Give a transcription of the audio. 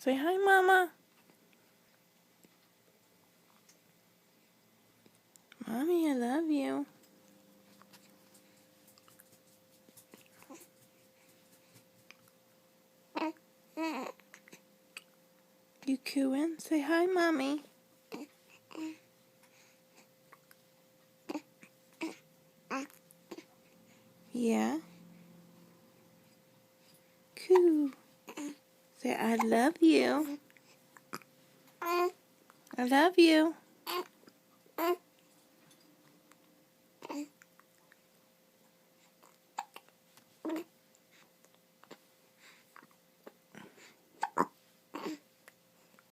Say hi, Mama. Mommy, I love you. You cooing? Say hi, Mommy. Yeah? Coo. Say I love you. I love you.